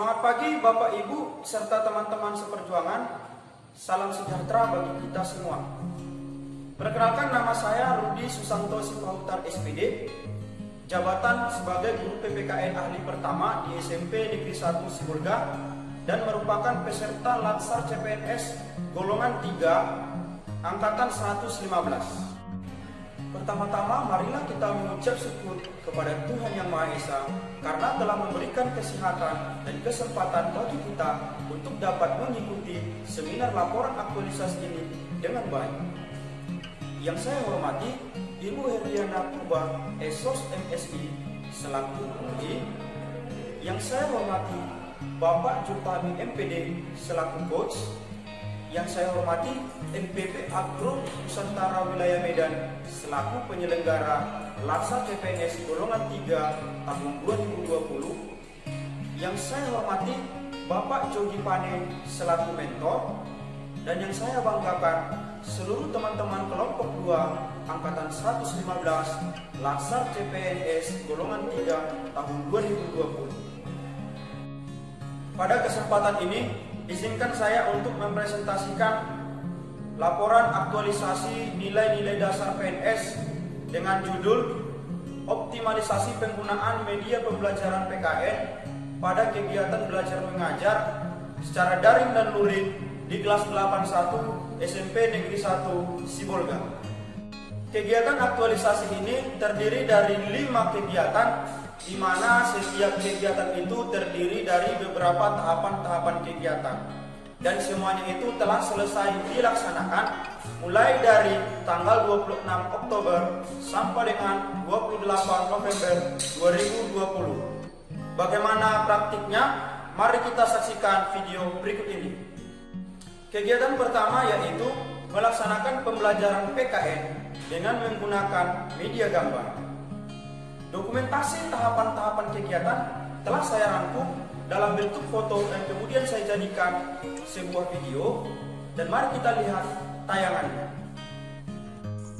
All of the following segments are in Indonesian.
Semangat pagi Bapak Ibu serta teman-teman seperjuangan. Salam sejahtera bagi kita semua. Perkenalkan, nama saya Rudi Susanto Sipahutar SPD, jabatan sebagai guru PPKN ahli pertama di SMP Negeri 1 Sibolga dan merupakan peserta Latsar CPNS golongan 3 angkatan 115. Pertama-tama, marilah kita mengucap syukur kepada Tuhan Yang Maha Esa karena telah memberikan kesehatan dan kesempatan bagi kita untuk dapat mengikuti seminar laporan aktualisasi ini dengan baik. Yang saya hormati Ibu Heriana Purba, Esos MSI selaku UI. Yang saya hormati Bapak Jutami MPD selaku coach. Yang saya hormati NPP Agro Nusantara Wilayah Medan selaku penyelenggara Latsar CPNS golongan 3 tahun 2020. Yang saya hormati Bapak Jogi Pane selaku mentor. Dan yang saya banggakan seluruh teman-teman kelompok 2 angkatan 115 Latsar CPNS golongan 3 tahun 2020. Pada kesempatan ini izinkan saya untuk mempresentasikan laporan aktualisasi nilai-nilai dasar PNS dengan judul Optimalisasi Penggunaan Media Pembelajaran PKN pada Kegiatan Belajar Mengajar secara daring dan luring di kelas 81 SMP Negeri 1 Sibolga. Kegiatan aktualisasi ini terdiri dari 5 kegiatan, di mana setiap kegiatan itu terdiri dari beberapa tahapan-tahapan kegiatan, dan semuanya itu telah selesai dilaksanakan mulai dari tanggal 26 Oktober sampai dengan 28 November 2020. Bagaimana praktiknya? Mari kita saksikan video berikut ini. Kegiatan pertama yaitu melaksanakan pembelajaran PKN dengan menggunakan media gambar. Dokumentasi tahapan-tahapan kegiatan telah saya rangkum dalam bentuk foto dan kemudian saya jadikan sebuah video, dan mari kita lihat tayangannya.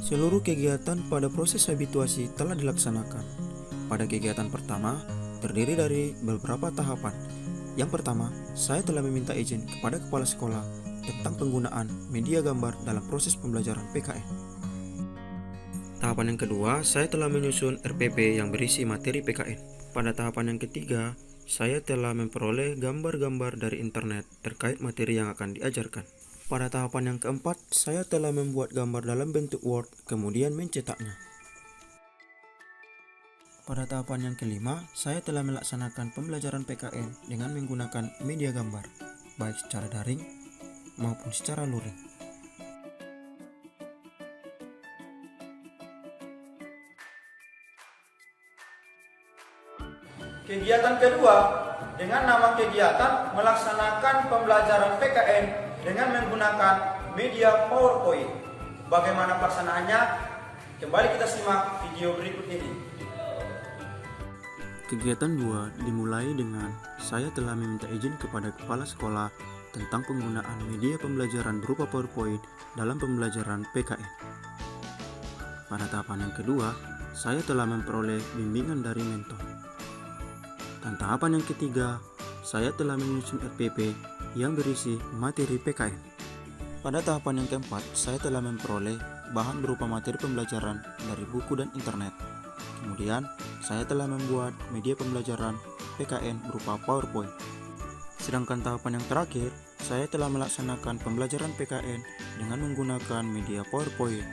Seluruh kegiatan pada proses habituasi telah dilaksanakan. Pada kegiatan pertama terdiri dari beberapa tahapan. Yang pertama, saya telah meminta izin kepada kepala sekolah tentang penggunaan media gambar dalam proses pembelajaran PKN. Tahapan yang kedua, saya telah menyusun RPP yang berisi materi PKN. Pada tahapan yang ketiga, saya telah memperoleh gambar-gambar dari internet terkait materi yang akan diajarkan. Pada tahapan yang keempat, saya telah membuat gambar dalam bentuk Word, kemudian mencetaknya. Pada tahapan yang kelima, saya telah melaksanakan pembelajaran PKN dengan menggunakan media gambar, baik secara daring maupun secara luring. Kegiatan kedua dengan nama kegiatan melaksanakan pembelajaran PKN dengan menggunakan media PowerPoint. Bagaimana pelaksanaannya? Kembali kita simak video berikut ini. Kegiatan 2 dimulai dengan saya telah meminta izin kepada kepala sekolah tentang penggunaan media pembelajaran berupa PowerPoint dalam pembelajaran PKN. Pada tahapan yang kedua, saya telah memperoleh bimbingan dari mentor. Dan tahapan yang ketiga, saya telah menyusun RPP yang berisi materi PKN. Pada tahapan yang keempat, saya telah memperoleh bahan berupa materi pembelajaran dari buku dan internet. Kemudian, saya telah membuat media pembelajaran PKN berupa PowerPoint. Sedangkan tahapan yang terakhir, saya telah melaksanakan pembelajaran PKN dengan menggunakan media PowerPoint,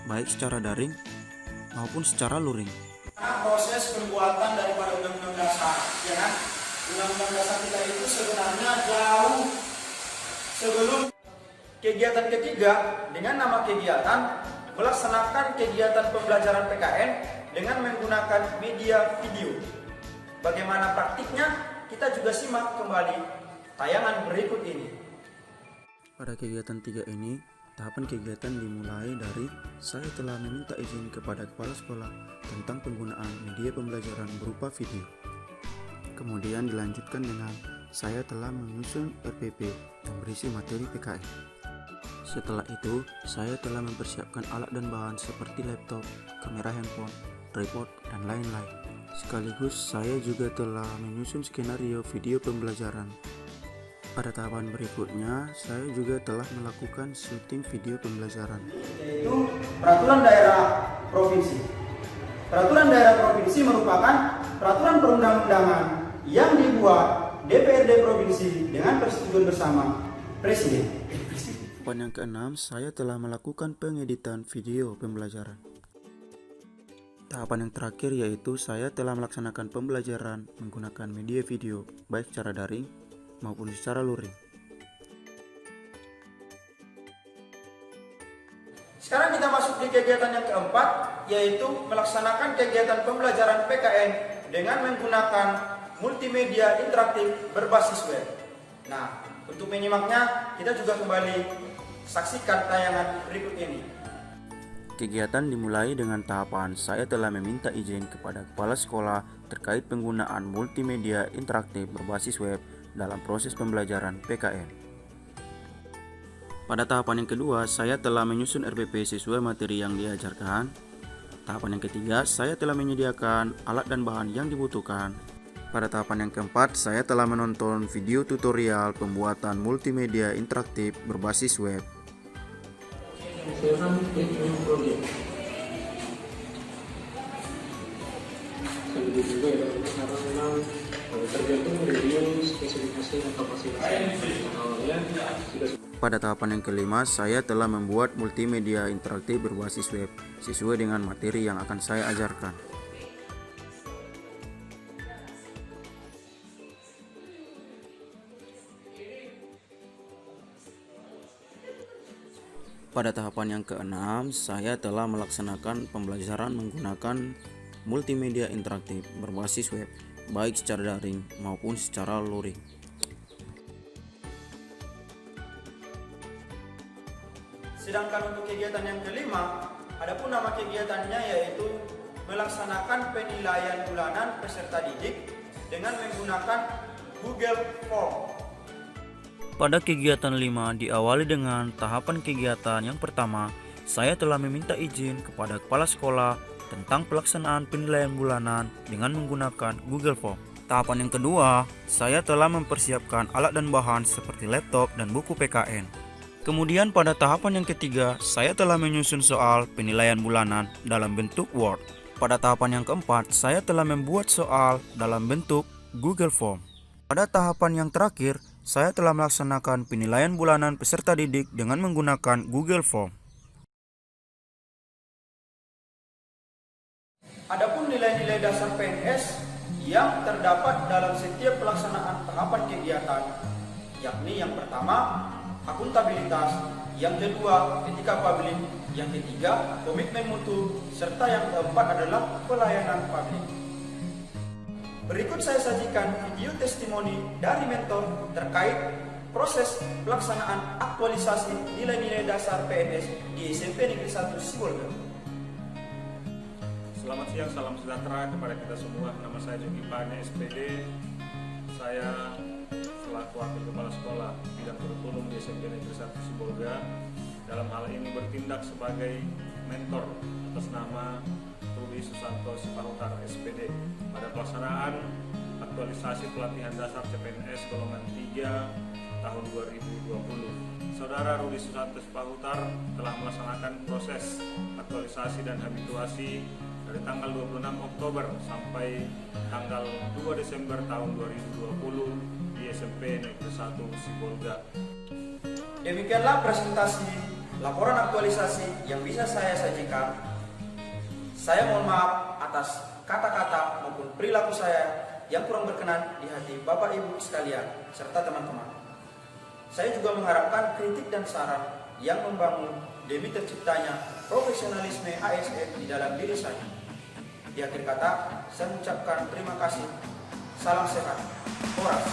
baik secara daring maupun secara luring. Proses pembuatan daripada undang-undang dasar, ya kan? Undang-undang dasar kita itu sebenarnya jauh sebelum kegiatan ketiga dengan nama kegiatan melaksanakan kegiatan pembelajaran PKN dengan menggunakan media video. Bagaimana praktiknya? Kita juga simak kembali tayangan berikut ini. Pada kegiatan 3 ini, tahapan kegiatan dimulai dari saya telah meminta izin kepada kepala sekolah tentang penggunaan media pembelajaran berupa video. Kemudian dilanjutkan dengan saya telah menyusun RPP yang berisi materi PKN. Setelah itu, saya telah mempersiapkan alat dan bahan seperti laptop, kamera handphone, tripod, dan lain-lain. Sekaligus saya juga telah menyusun skenario video pembelajaran. Pada tahapan berikutnya, saya juga telah melakukan syuting video pembelajaran. Yaitu peraturan daerah provinsi. Peraturan daerah provinsi merupakan peraturan perundang-undangan yang dibuat DPRD provinsi dengan persetujuan bersama Presiden. Tahapan yang keenam, saya telah melakukan pengeditan video pembelajaran. Tahapan yang terakhir yaitu saya telah melaksanakan pembelajaran menggunakan media video, baik secara daring maupun secara luring. Sekarang kita masuk di kegiatan yang keempat, yaitu melaksanakan kegiatan pembelajaran PKN dengan menggunakan multimedia interaktif berbasis web. Nah, untuk menyimaknya, kita juga kembali saksikan tayangan berikut ini. Kegiatan dimulai dengan tahapan saya telah meminta izin kepada kepala sekolah terkait penggunaan multimedia interaktif berbasis web dalam proses pembelajaran PKN. Pada tahapan yang kedua, saya telah menyusun RPP sesuai materi yang diajarkan. Tahapan yang ketiga, saya telah menyediakan alat dan bahan yang dibutuhkan. Pada tahapan yang keempat, saya telah menonton video tutorial pembuatan multimedia interaktif berbasis web. Juga ya, karena memang tergantung review spesifikasi dan kapasitas awalnya sudah. Pada tahapan yang kelima, saya telah membuat multimedia interaktif berbasis web sesuai dengan materi yang akan saya ajarkan. Pada tahapan yang keenam, saya telah melaksanakan pembelajaran menggunakan multimedia interaktif berbasis web, baik secara daring maupun secara luring. Sedangkan untuk kegiatan yang kelima, adapun nama kegiatannya yaitu melaksanakan penilaian bulanan peserta didik dengan menggunakan Google Form. Pada kegiatan 5 diawali dengan tahapan kegiatan yang pertama, saya telah meminta izin kepada kepala sekolah tentang pelaksanaan penilaian bulanan dengan menggunakan Google Form. Tahapan yang kedua, saya telah mempersiapkan alat dan bahan seperti laptop dan buku PKN. Kemudian pada tahapan yang ketiga, saya telah menyusun soal penilaian bulanan dalam bentuk Word. Pada tahapan yang keempat, saya telah membuat soal dalam bentuk Google Form. Pada tahapan yang terakhir, saya telah melaksanakan penilaian bulanan peserta didik dengan menggunakan Google Form. Adapun nilai-nilai dasar PNS yang terdapat dalam setiap pelaksanaan tahapan kegiatan, yakni yang pertama, akuntabilitas, yang kedua, etika publik, yang ketiga, komitmen mutu, serta yang keempat adalah pelayanan publik. Berikut saya sajikan video testimoni dari mentor terkait proses pelaksanaan aktualisasi nilai-nilai dasar PNS di SMP Negeri 1 Sibolga. Selamat siang, salam sejahtera kepada kita semua. Nama saya Jogi Pane, SPD. Saya selaku wakil kepala sekolah bidang kurikulum di SMP Negeri 1 Sibolga. Dalam hal ini bertindak sebagai mentor atas nama Rudi Susanto Sipahutar, SPD. Pada pelaksanaan aktualisasi pelatihan dasar CPNS golongan 3 tahun 2020. Saudara Rudi Susanto Sipahutar telah melaksanakan proses aktualisasi dan habituasi dari tanggal 26 Oktober sampai tanggal 2 Desember tahun 2020 di SMP Negeri 1 Sibolga. Demikianlah presentasi laporan aktualisasi yang bisa saya sajikan. Saya mohon maaf atas kata-kata maupun perilaku saya yang kurang berkenan di hati Bapak Ibu sekalian serta teman-teman. Saya juga mengharapkan kritik dan saran yang membangun demi terciptanya profesionalisme ASN di dalam diri saya. Di akhir kata, saya mengucapkan terima kasih. Salam sehat. Horas.